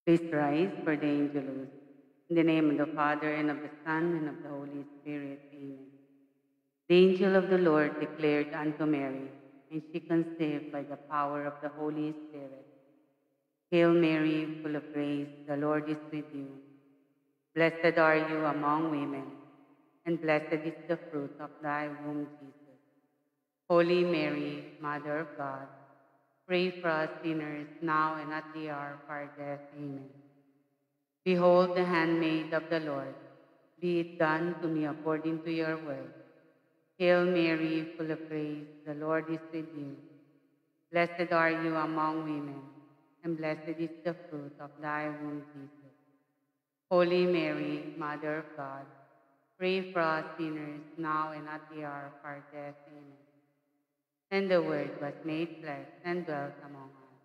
Please rise for the Angelus. In the name of the Father, and of the Son, and of the Holy Spirit. Amen. The angel of the Lord declared unto Mary, and she conceived by the power of the Holy Spirit. Hail Mary, full of grace, the Lord is with you. Blessed are you among women, and blessed is the fruit of thy womb, Jesus. Holy Mary, Mother of God, pray for us sinners now and at the hour of our death. Amen. Behold the handmaid of the Lord. Be it done to me according to your word. Hail Mary, full of grace, the Lord is with you. Blessed are you among women, and blessed is the fruit of thy womb, Jesus. Holy Mary, Mother of God, pray for us sinners now and at the hour of our death. Amen. And the Word was made flesh and dwelt among us.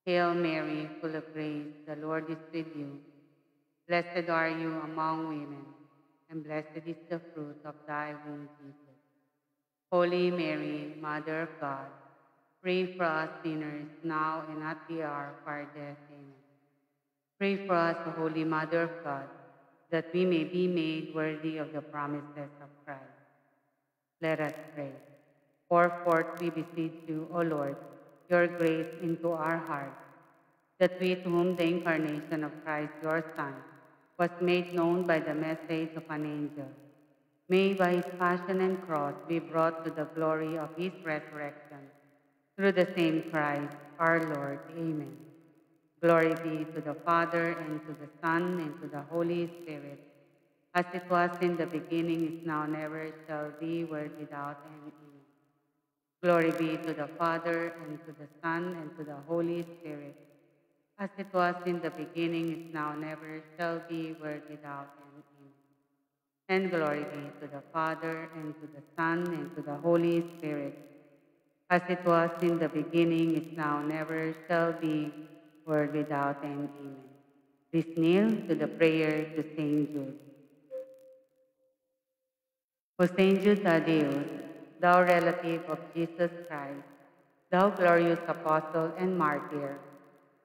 Hail Mary, full of grace, the Lord is with you. Blessed are you among women, and blessed is the fruit of thy womb, Jesus. Holy Mary, Mother of God, pray for us sinners now and at the hour of our death. Amen. Pray for us, O Holy Mother of God, that we may be made worthy of the promises of Christ. Let us pray. Pour forth, we beseech you, O Lord, your grace into our hearts, that we, to whom the incarnation of Christ, your Son, was made known by the message of an angel, may by his passion and cross be brought to the glory of his resurrection. Through the same Christ, our Lord. Amen. Glory be to the Father, and to the Son, and to the Holy Spirit, as it was in the beginning, is now, and ever shall be, world without end. Amen. Glory be to the Father, and to the Son, and to the Holy Spirit, as it was in the beginning, is now, and ever shall be, world without end. Amen. And glory be to the Father, and to the Son, and to the Holy Spirit, as it was in the beginning, is now, and ever shall be, world without end. Amen. Please kneel to the prayer to Saint Jude. O Saint Jude Thaddeus, thou relative of Jesus Christ, thou glorious apostle and martyr,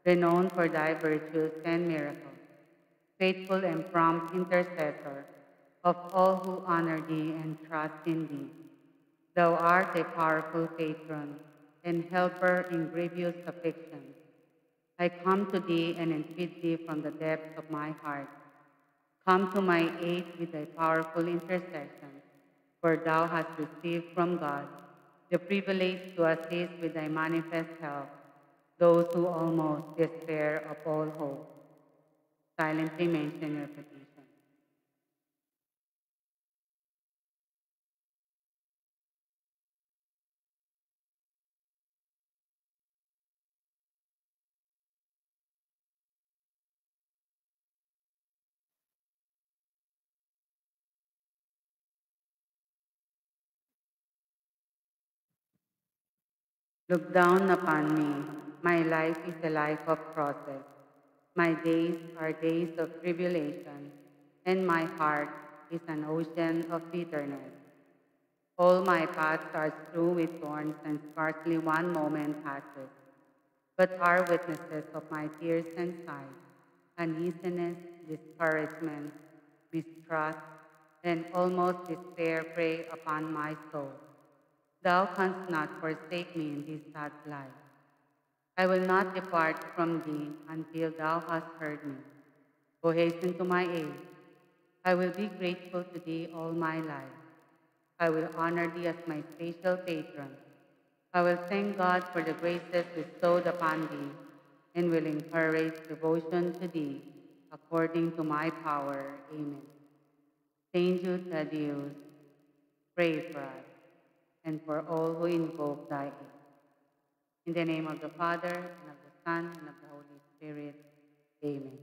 renowned for thy virtues and miracles, faithful and prompt intercessor of all who honor thee and trust in thee. Thou art a powerful patron and helper in grievous afflictions. I come to thee and entreat thee from the depths of my heart. Come to my aid with thy powerful intercession, for thou hast received from God the privilege to assist with thy manifest help those who almost despair of all hope. Silently mention your petition. Look down upon me. My life is a life of crosses. My days are days of tribulation, and my heart is an ocean of bitterness. All my paths are strewn with thorns, and scarcely one moment passes, but are witnesses of my tears and sighs, uneasiness, discouragement, mistrust, and almost despair prey upon my soul. Thou canst not forsake me in this sad life. I will not depart from thee until thou hast heard me. O hasten to my aid. I will be grateful to thee all my life. I will honor thee as my spatial patron. I will thank God for the graces bestowed upon thee, and will encourage devotion to thee according to my power. Amen. Saint Jude Thaddeus, pray for us and for all who invoke thy aid. In the name of the Father, and of the Son, and of the Holy Spirit. Amen.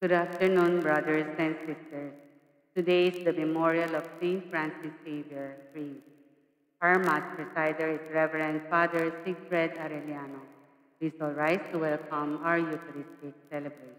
Good afternoon, brothers and sisters. Today is the memorial of Saint Francis Xavier, priest. Our Mass presider is Reverend Father Sigfred Arellano. Please all rise to welcome our Eucharistic celebration.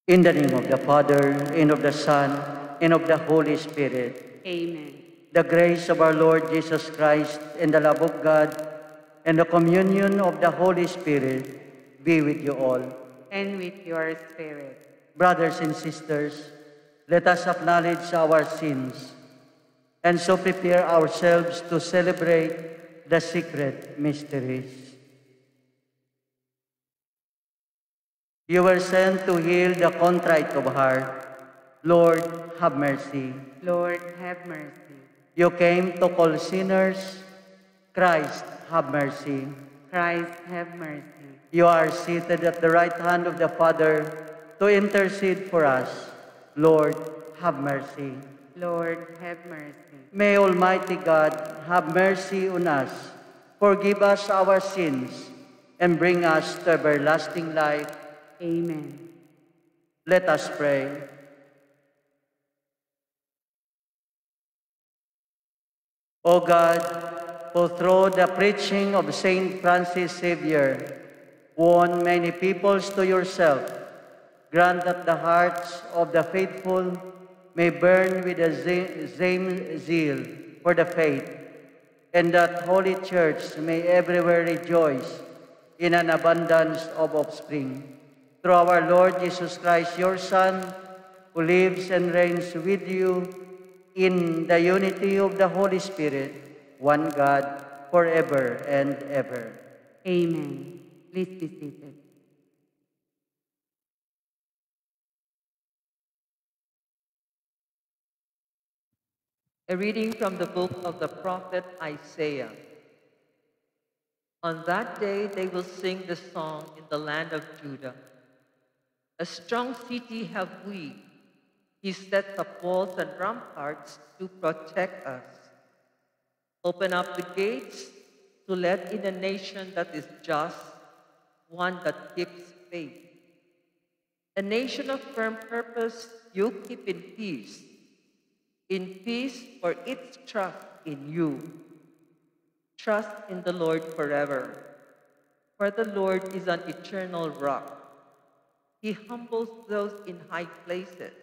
In the name of the Father, and of the Son, and of the Holy Spirit. Amen. The grace of our Lord Jesus Christ, and the love of God, and the communion of the Holy Spirit be with you all. And with your spirit. Brothers and sisters, let us acknowledge our sins, and so prepare ourselves to celebrate the secret mysteries. You were sent to heal the contrite of heart. Lord, have mercy. Lord, have mercy. You came to call sinners. Christ, have mercy. Christ, have mercy. You are seated at the right hand of the Father to intercede for us. Lord, have mercy. Lord, have mercy. May Almighty God have mercy on us, forgive us our sins, and bring us to everlasting life. Amen. Let us pray. O God, who through the preaching of Saint Francis Xavier won many peoples to yourself, grant that the hearts of the faithful may burn with the same zeal for the faith, and that Holy Church may everywhere rejoice in an abundance of offspring. Through our Lord Jesus Christ, your Son, who lives and reigns with you in the unity of the Holy Spirit, one God, forever and ever. Amen. Please be seated. A reading from the book of the prophet Isaiah. On that day they will sing the song in the land of Judah. A strong city have we. He sets up walls and ramparts to protect us. Open up the gates to let in a nation that is just, one that keeps faith. A nation of firm purpose you keep in peace for its trust in you. Trust in the Lord forever, for the Lord is an eternal rock. He humbles those in high places,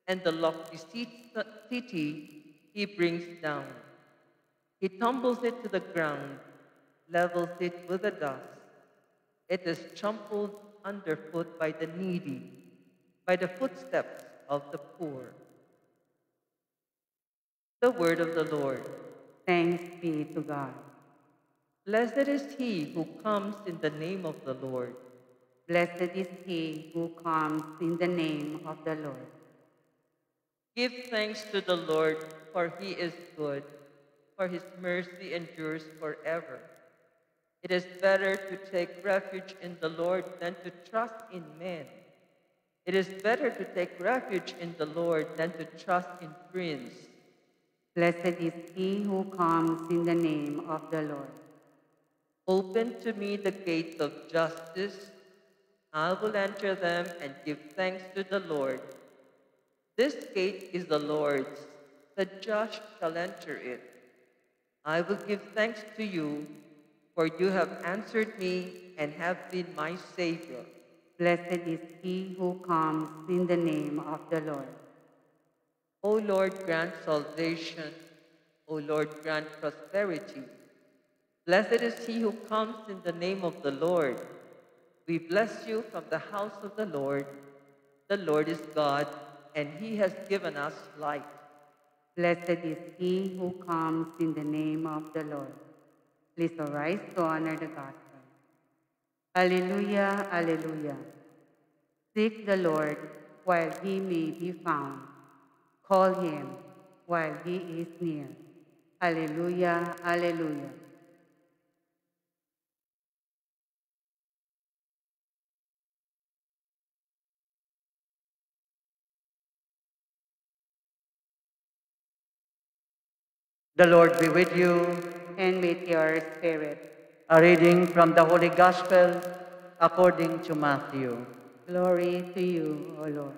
and the lofty city he brings down. He tumbles it to the ground, levels it with the dust. It is trampled underfoot by the needy, by the footsteps of the poor. The word of the Lord. Thanks be to God. Blessed is he who comes in the name of the Lord. Blessed is he who comes in the name of the Lord. Give thanks to the Lord, for he is good, for his mercy endures forever. It is better to take refuge in the Lord than to trust in men. It is better to take refuge in the Lord than to trust in prince. Blessed is he who comes in the name of the Lord. Open to me the gates of justice. I will enter them and give thanks to the Lord. This gate is the Lord's. The just shall enter it. I will give thanks to you, for you have answered me and have been my Savior. Blessed is he who comes in the name of the Lord. O Lord, grant salvation. O Lord, grant prosperity. Blessed is he who comes in the name of the Lord. We bless you from the house of the Lord. The Lord is God, and he has given us life. Blessed is he who comes in the name of the Lord. Please arise to honor the gospel. Alleluia, alleluia. Seek the Lord while he may be found. Call him while he is near. Alleluia, alleluia. The Lord be with you. And with your spirit. A reading from the Holy Gospel according to Matthew. Glory to you, O Lord.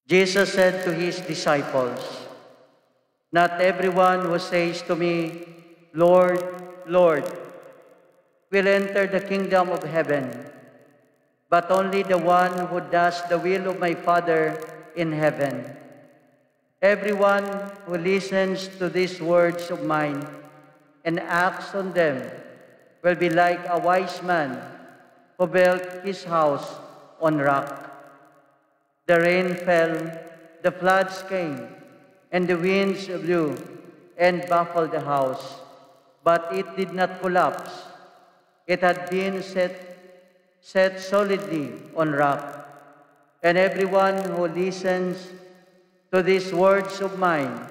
Jesus said to his disciples, "Not everyone who says to me, 'Lord, Lord,' will enter the kingdom of heaven, but only the one who does the will of my Father in heaven. Everyone who listens to these words of mine and acts on them will be like a wise man who built his house on rock. The rain fell, the floods came, and the winds blew and baffled the house, but it did not collapse. It had been set solidly on rock. And everyone who listens to these words of mine,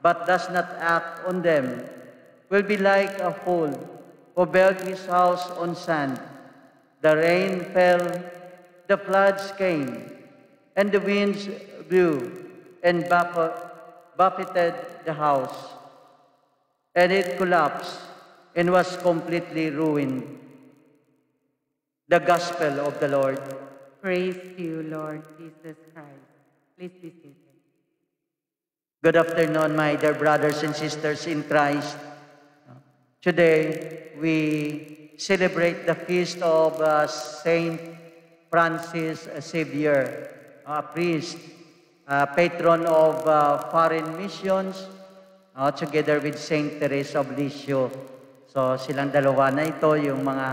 but does not act on them, will be like a fool who built his house on sand. The rain fell, the floods came, and the winds blew and buffeted the house, and it collapsed and was completely ruined." The Gospel of the Lord. Praise to you, Lord Jesus Christ. Please be seated. Good afternoon, my dear brothers and sisters in Christ. Today, we celebrate the feast of Saint Francis Xavier, a priest, patron of foreign missions, together with Saint Teresa of Lisieux. So, silang dalawa na ito, yung mga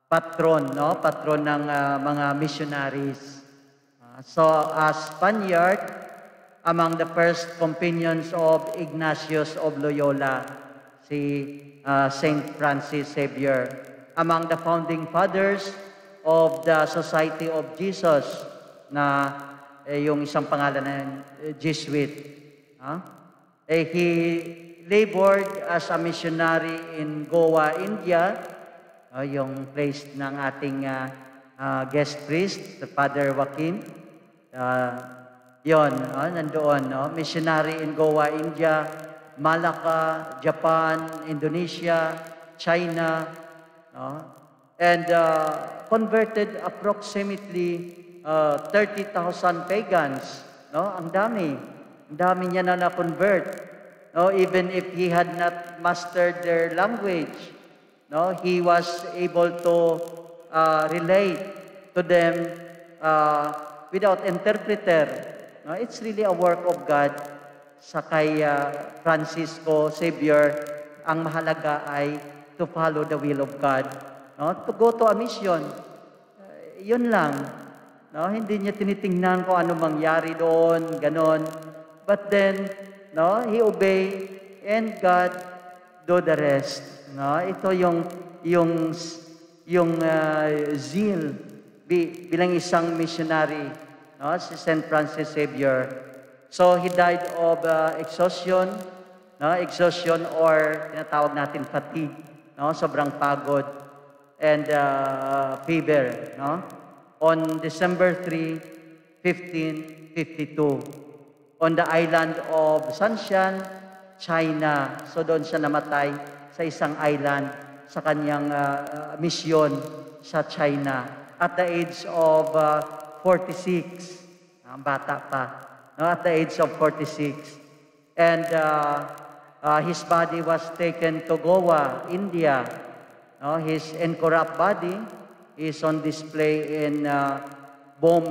patron, no? Patron ng mga missionaries. So, as Spaniard, among the first companions of Ignatius of Loyola, si Saint Francis Xavier, among the founding fathers of the Society of Jesus, na yung isang pangalan na Jesuit. He labored as a missionary in Goa, India, yung place ng ating guest priest, Father Joaquin. Nandoon, no? Missionary in Goa, India, Malacca, Japan, Indonesia, China, no? And converted approximately 30,000 pagans, no? Ang dami niya na convert, no? Even if he had not mastered their language, no? He was able to relate to them without interpreter. No, it's really a work of God. Sa kay Francisco Xavier, ang mahalaga ay to follow the will of God. No? To go to a mission. Yun lang. No? Hindi niya tinitingnan kung ano mangyari doon, ganon. But then, no, he obey and God do the rest. No? Ito yung zeal bilang isang missionary. No, si Saint Francis Xavier. So he died of exhaustion, no, exhaustion or tinatawag natin fatigue, no, sobrang pagod, and fever, no, on December 3, 1552, on the island of Sanshan, China. So doon siya namatay sa isang island sa kanyang mission sa China at the age of 46. Ang bata pa. No, at the age of 46. And his body was taken to Goa, India. No, his incorrupt body is on display in Bom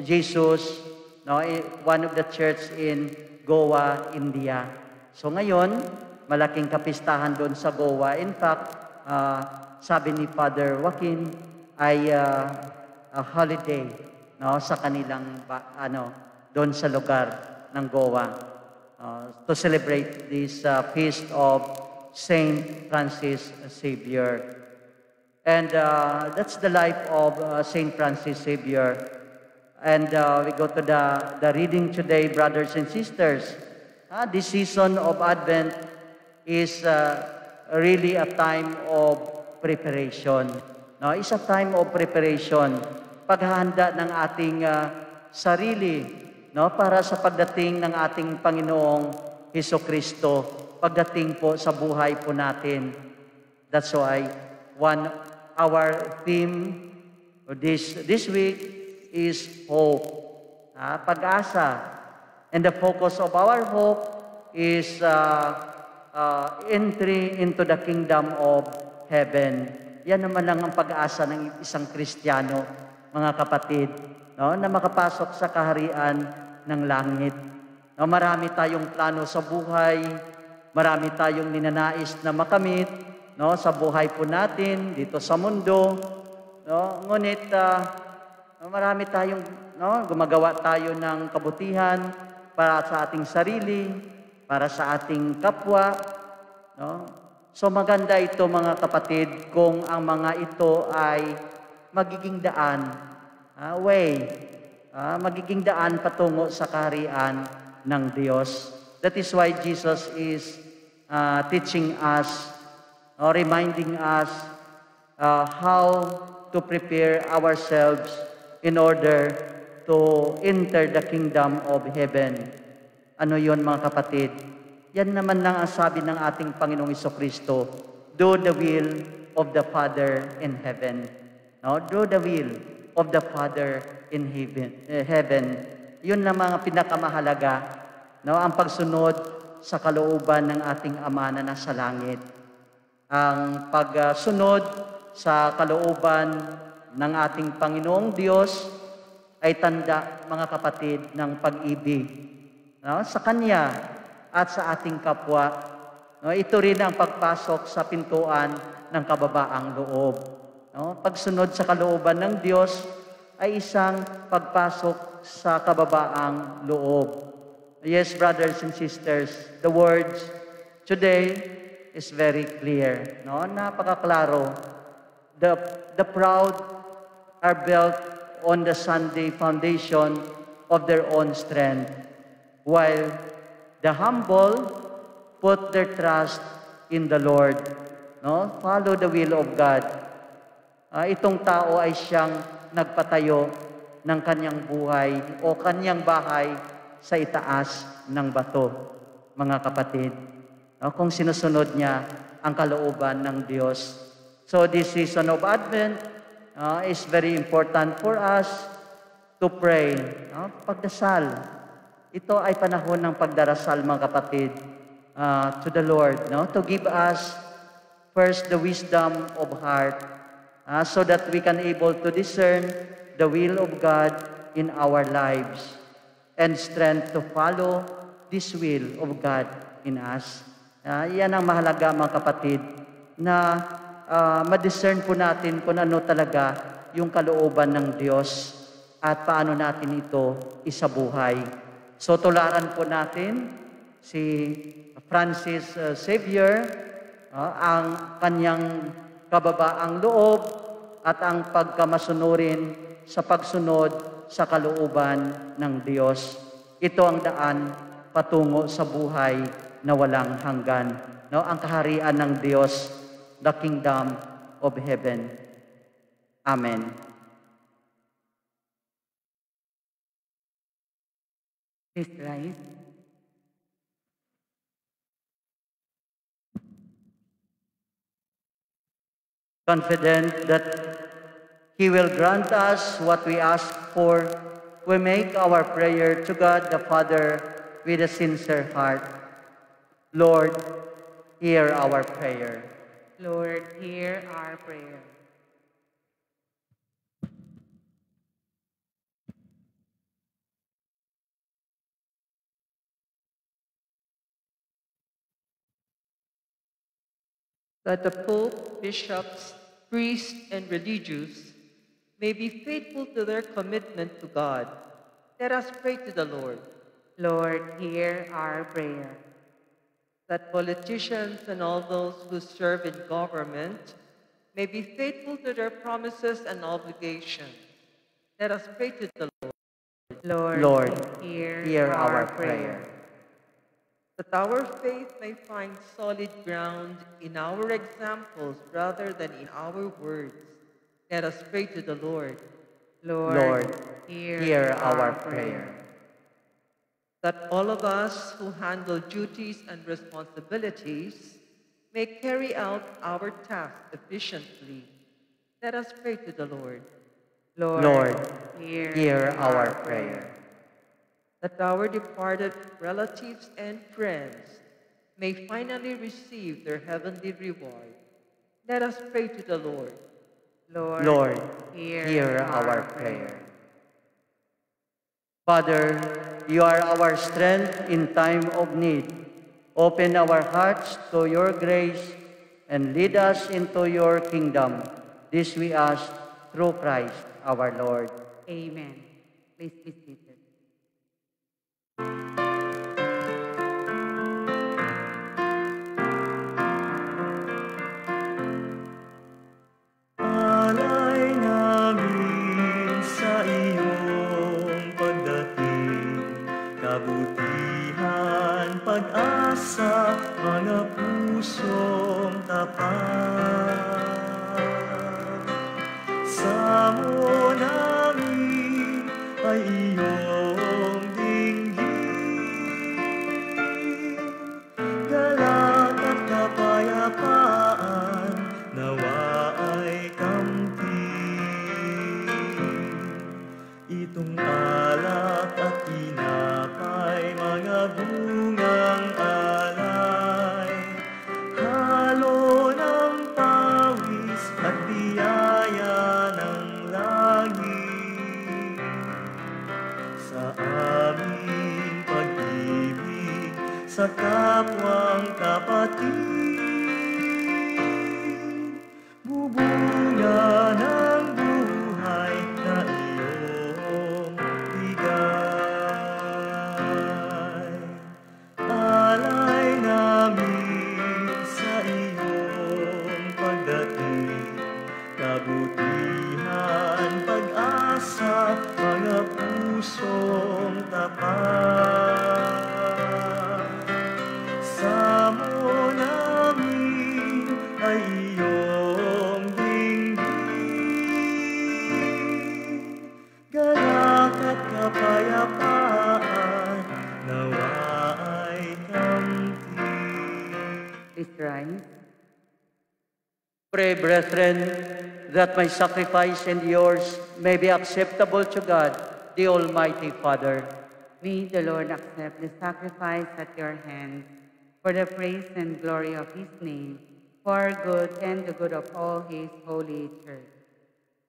Jesus no, one of the church in Goa, India. So ngayon, malaking kapistahan doon sa Goa. In fact, sabi ni Father Joaquin ay a holiday, no, sa kanilang doon sa lugar ng Goa to celebrate this feast of Saint Francis Xavier. And that's the life of Saint Francis Xavier. And we go to the reading today, brothers and sisters. This season of Advent is really a time of preparation. No, it's a time of preparation. Paghahanda ng ating sarili, no, para sa pagdating ng ating Panginoong Hesukristo, pagdating po sa buhay po natin. That's why our theme this week is hope, pag-asa. And the focus of our hope is entry into the kingdom of heaven. Yan naman lang ang pag-asa ng isang Kristiyano, mga kapatid, no, na makapasok sa kaharian ng langit. No, marami tayong plano sa buhay, marami tayong ninanais na makamit, no, sa buhay po natin dito sa mundo, no. Ngunit marami tayong gumagawa tayo ng kabutihan para sa ating sarili, para sa ating kapwa, no. So maganda ito, mga kapatid, kung ang mga ito ay magiging daan, magiging daan patungo sa kaharian ng Diyos. That is why Jesus is teaching us, reminding us how to prepare ourselves in order to enter the kingdom of heaven. Ano yon, mga kapatid? Yan naman lang ang sabi ng ating Panginoong Hesukristo, do the will of the Father in heaven. No? Do the will of the Father in heaven. Yun na mga pinakamahalaga, no? Ang pagsunod sa kalooban ng ating Ama na nasa langit. Ang pagsunod sa kalooban ng ating Panginoong Diyos ay tanda, mga kapatid, ng pag-ibig, no, sa Kanya at sa ating kapwa. No, ito rin ang pagpasok sa pintuan ng kababaang loob. No, pagsunod sa kalooban ng Diyos ay isang pagpasok sa kababaang loob. Yes, brothers and sisters, the words today is very clear. No, napakaklaro. The proud are built on the Sunday foundation of their own strength, while the humble put their trust in the Lord. No? Follow the will of God. Itong tao ay siyang nagpatayo ng kanyang buhay o kanyang bahay sa itaas ng bato, mga kapatid. Kung sinusunod niya ang kalooban ng Diyos. So this season of Advent is very important for us to pray. Pagdasal. Ito ay panahon ng pagdarasal, mga kapatid, to the Lord, no? To give us first the wisdom of heart, so that we can able to discern the will of God in our lives and strength to follow this will of God in us. Yan ang mahalaga, mga kapatid, na ma-discern po natin kung ano talaga yung kalooban ng Diyos at paano natin ito isabuhay. So tularan po natin si Francis Xavier, ang kanyang kababaang loob at ang pagkamasunurin sa pagsunod sa kalooban ng Diyos. Ito ang daan patungo sa buhay na walang hanggan. No? Ang kaharian ng Diyos, the kingdom of heaven. Amen. Please rise. Confident that He will grant us what we ask for, we make our prayer to God the Father with a sincere heart. Lord, hear our prayer. Lord, hear our prayer. that the Pope, bishops, priests, and religious may be faithful to their commitment to God. Let us pray to the Lord. Lord, hear our prayer. That politicians and all those who serve in government may be faithful to their promises and obligations. Let us pray to the Lord. Lord, hear our prayer. That our faith may find solid ground in our examples rather than in our words. Let us pray to the Lord. Lord, hear our prayer. That all of us who handle duties and responsibilities may carry out our tasks efficiently. Let us pray to the Lord. Lord, hear our prayer. That our departed relatives and friends may finally receive their heavenly reward. Let us pray to the Lord. Lord, hear our prayer. Father, you are our strength in time of need. Open our hearts to your grace and lead us into your kingdom. This we ask through Christ our Lord. Amen. Please be seated. Alay namin sa iyong pagdating, kabutihan, pag-asa, mga pusong tapat. Samo namin ay iyong dinggin, galak at kapayapaan, nawa ay kamtin. Itong alak at tinapay, mga bungang alay, halo ng pawis at biyaya ng langit. Sa aming pag-ibig sa kapwang kapatid, bubunga ng buhay na iyong bigay. Alay namin sa iyong pagdating, kabutihan, pag-asa, mga pusong tapat. Samo namin ay iyong dinggin, galak at kapayapaan, nawa ay kamtin. Please rise. Pray, brethren, that my sacrifice and yours may be acceptable to God, the Almighty Father. May the Lord accept the sacrifice at your hands for the praise and glory of his name, for our good and the good of all his holy church.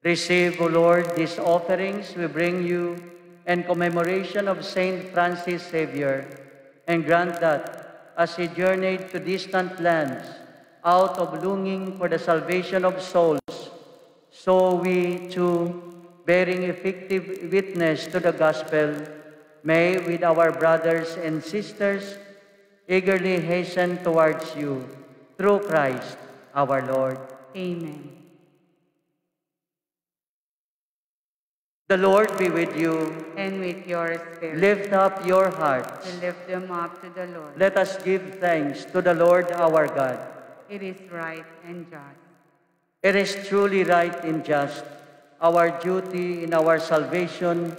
Receive, O Lord, these offerings we bring you in commemoration of Saint Francis Xavier, and grant that, as he journeyed to distant lands, out of longing for the salvation of souls, so we too, bearing effective witness to the gospel, may with our brothers and sisters eagerly hasten towards you, through Christ our Lord. Amen. The Lord be with you. And with your spirit, Lift up your hearts. we lift them up to the Lord. Let us give thanks to the Lord our God. It is right and just. It is truly right and just, our duty in our salvation,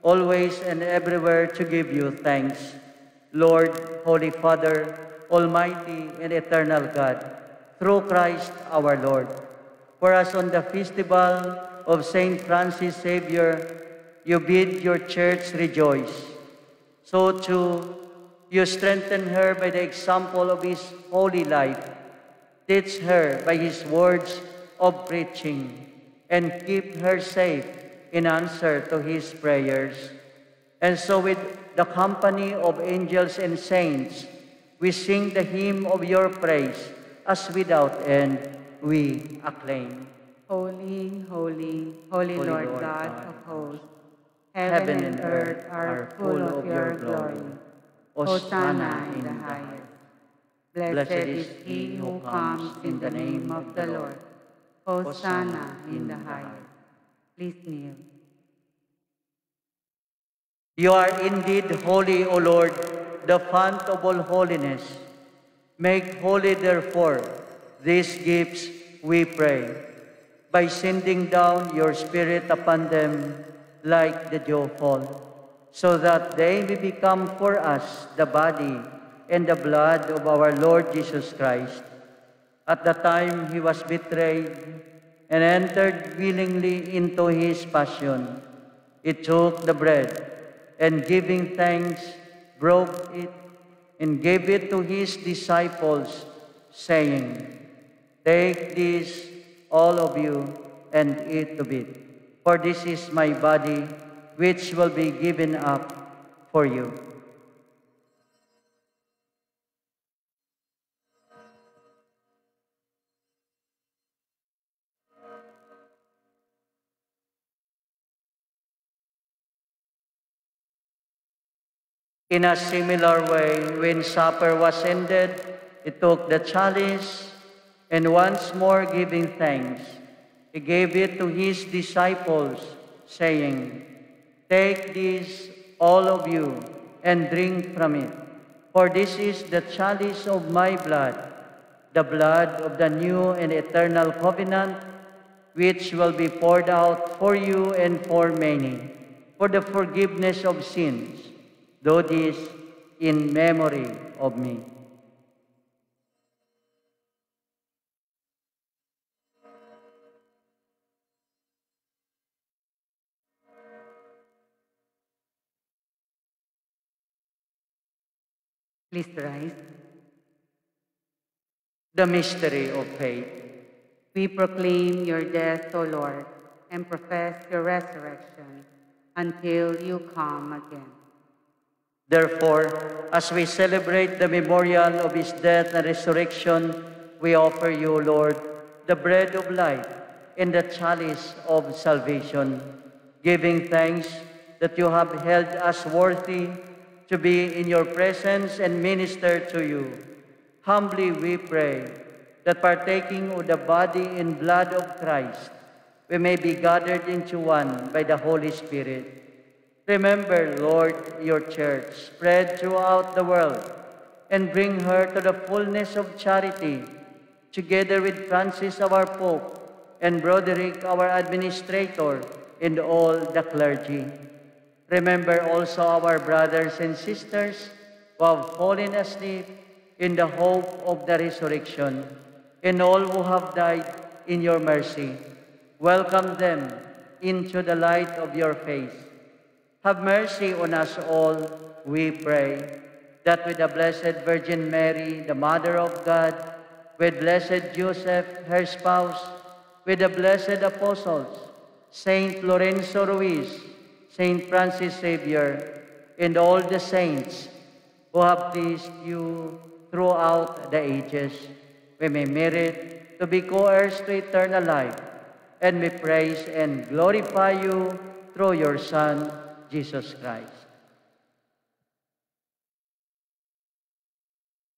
always and everywhere to give you thanks. Lord, Holy Father, Almighty and eternal God, through Christ our Lord. For as on the festival of Saint Francis Xavier, you bid your church rejoice, so too you strengthen her by the example of his holy life. Teach her by his words of preaching, and keep her safe in answer to his prayers. And so with the company of angels and saints, we sing the hymn of your praise as without end we acclaim. Holy, holy, holy Holy Lord Lord God God of hosts, Heaven and earth are full of your glory. Hosanna in the highest. Blessed is he who comes in the name of the Lord. Hosanna in the highest. Please kneel. You are indeed holy, O Lord, the fount of all holiness. Make holy, therefore, these gifts, we pray, by sending down your Spirit upon them like the dewfall, so that they may become for us the body and the blood of our Lord Jesus Christ. At the time he was betrayed and entered willingly into his passion, he took the bread, and giving thanks, broke it, and gave it to his disciples, saying, Take this, all of you, and eat of it, for this is my body, which will be given up for you. In a similar way, when supper was ended, he took the chalice, and once more giving thanks, he gave it to his disciples, saying, Take this, all of you, and drink from it, for this is the chalice of my blood, the blood of the new and eternal covenant, which will be poured out for you and for many, for the forgiveness of sins. Do this in memory of me. Please rise. The mystery of faith. We proclaim your death, O Lord, and profess your resurrection until you come again. Therefore, as we celebrate the memorial of his death and resurrection, we offer you, Lord, the bread of life and the chalice of salvation, giving thanks that you have held us worthy to be in your presence and minister to you. Humbly we pray that partaking of the body and blood of Christ, we may be gathered into one by the Holy Spirit. Remember, Lord, your church spread throughout the world and bring her to the fullness of charity, together with Francis, our Pope, and Broderick, our administrator, and all the clergy. Remember also our brothers and sisters who have fallen asleep in the hope of the resurrection, and all who have died in your mercy. Welcome them into the light of your face. Have mercy on us all, we pray, that with the Blessed Virgin Mary, the Mother of God, with Blessed Joseph, her spouse, with the blessed apostles, Saint Lorenzo Ruiz, Saint Francis Xavier, and all the saints who have pleased you throughout the ages, we may merit to be co-heirs to eternal life, and may praise and glorify you through your Son, Jesus Christ.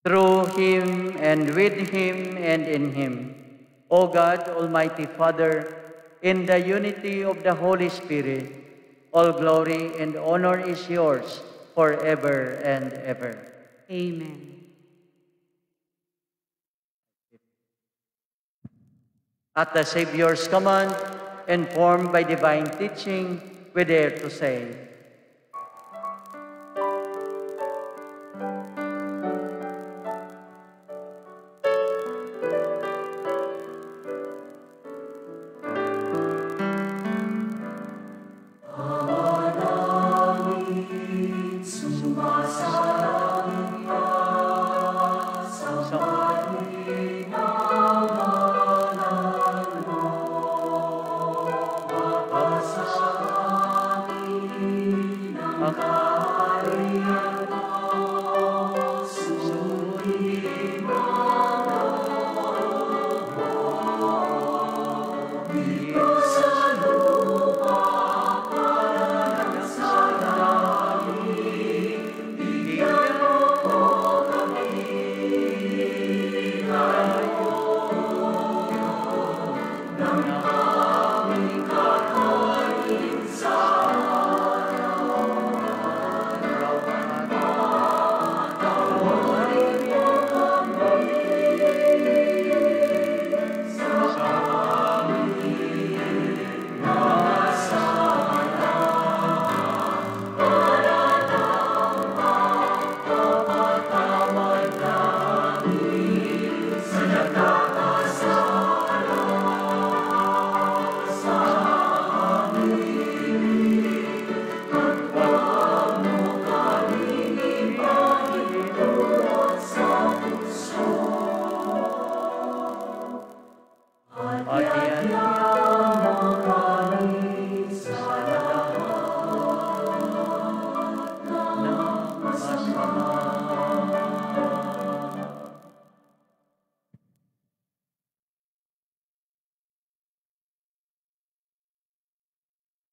Through him, and with him, and in him, O God, Almighty Father, in the unity of the Holy Spirit, all glory and honor is yours forever and ever. Amen. At the Savior's command, informed by divine teaching, we dare to say,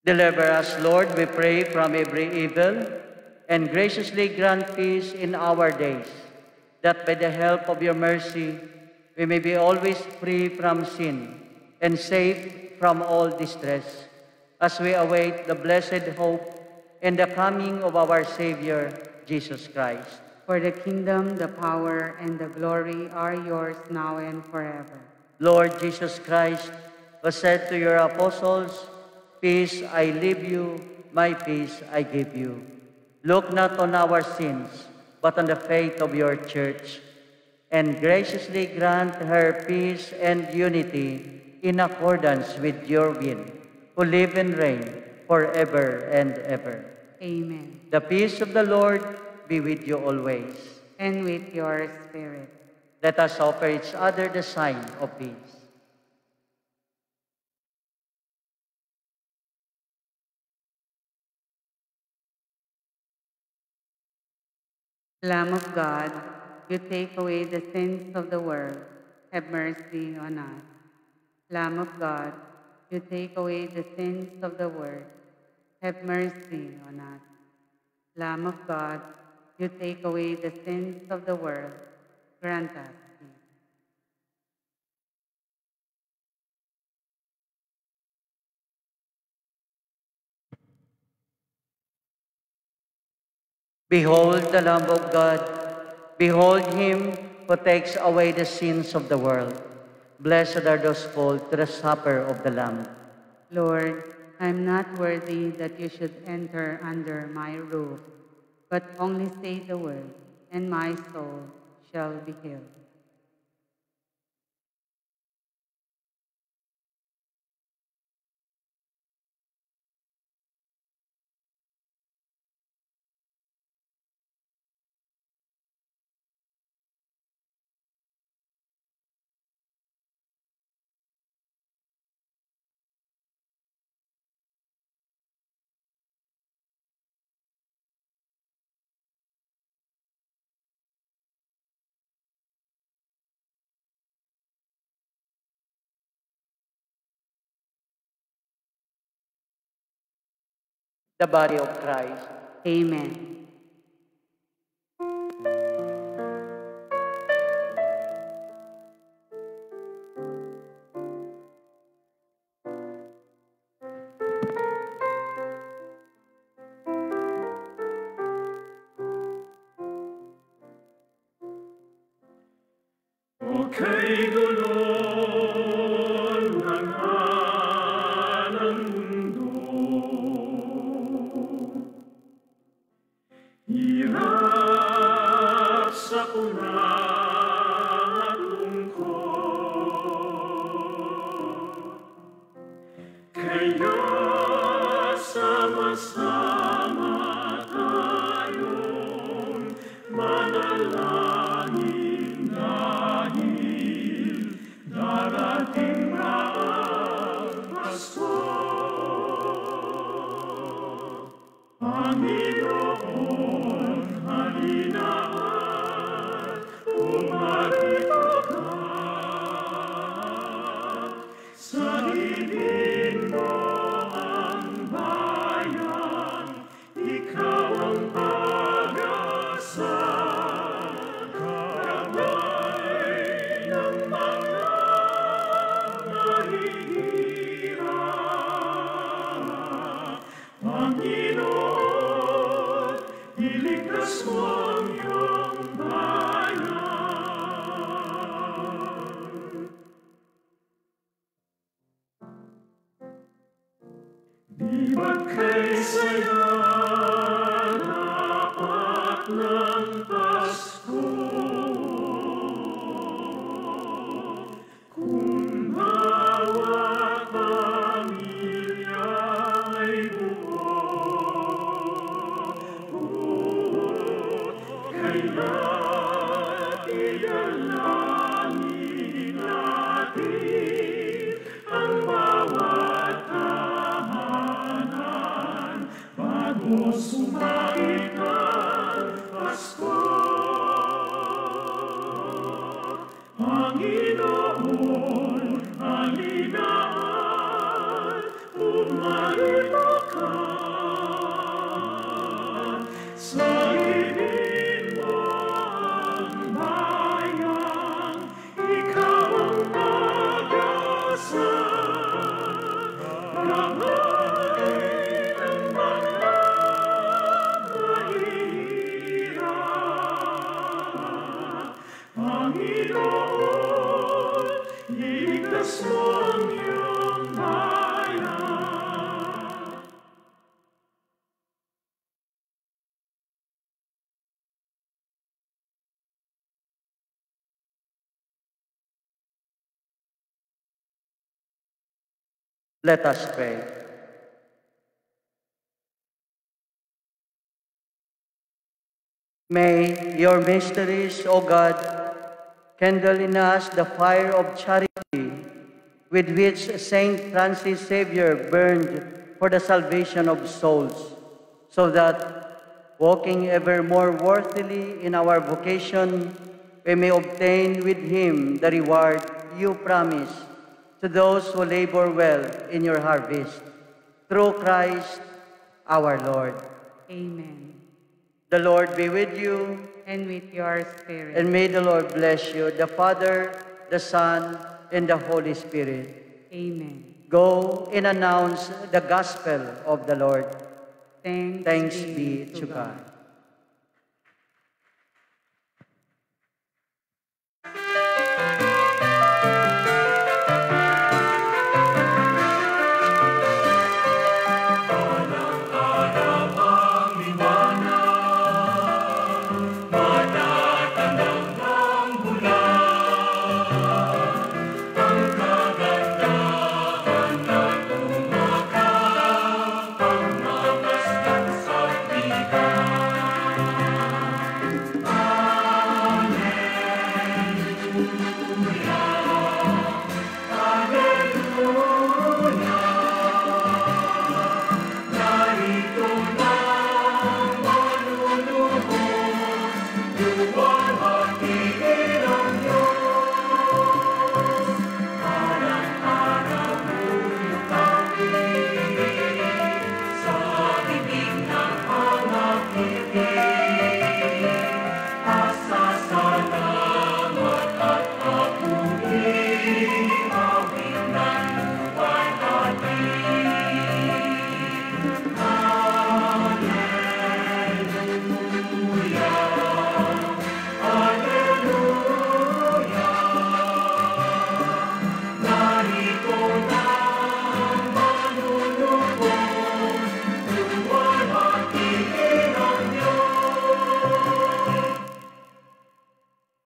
Deliver us, Lord, we pray, from every evil, and graciously grant peace in our days, that by the help of your mercy we may be always free from sin and safe from all distress, as we await the blessed hope and the coming of our Savior, Jesus Christ. For the kingdom, the power, and the glory are yours now and forever. Lord Jesus Christ, who said to your apostles, "Peace I leave you, my peace I give you," look not on our sins, but on the faith of your church, and graciously grant her peace and unity in accordance with your will, who live and reign forever and ever. Amen. The peace of the Lord be with you always. And with your spirit. Let us offer each other the sign of peace. Lamb of God, you take away the sins of the world. Have mercy on us. Lamb of God, you take away the sins of the world. Have mercy on us. Lamb of God, you take away the sins of the world. Grant us peace. Behold the Lamb of God. Behold him who takes away the sins of the world. Blessed are those called to the supper of the Lamb. Lord, I am not worthy that you should enter under my roof, but only say the word, and my soul shall be healed. The body of Christ. Amen. Okay, dulon ng alang mundo, hirap sa kuna at lungkot, kaya sama-sama tayong manalangin dahil darating na ang Pasko. Panginoon, halina at umarito ka. Sa hingin mo ang bayan, ikaw ang pag-asa. Gabay ng mga nahihirap. Panginoon, iligtas mo ang iyong bayan. Di ba't kay saya dapat ng Pasko? Kung bawat pamilya ay buo, kaya't idalangin natin ang bawat tahanan bago sumait ang Pasko. Panginoon, halina at umarito Let us pray. May your mysteries, O God, kindle in us the fire of charity with which Saint Francis Xavier burned for the salvation of souls, so that, walking ever more worthily in our vocation, we may obtain with him the reward you promise to those who labor well in your harvest. Through Christ our Lord. Amen. The Lord be with you, And with your spirit. and may the Lord bless you, the Father, the Son, and the Holy Spirit. Amen. Go and announce the gospel of the Lord. Thanks Thanks be to God.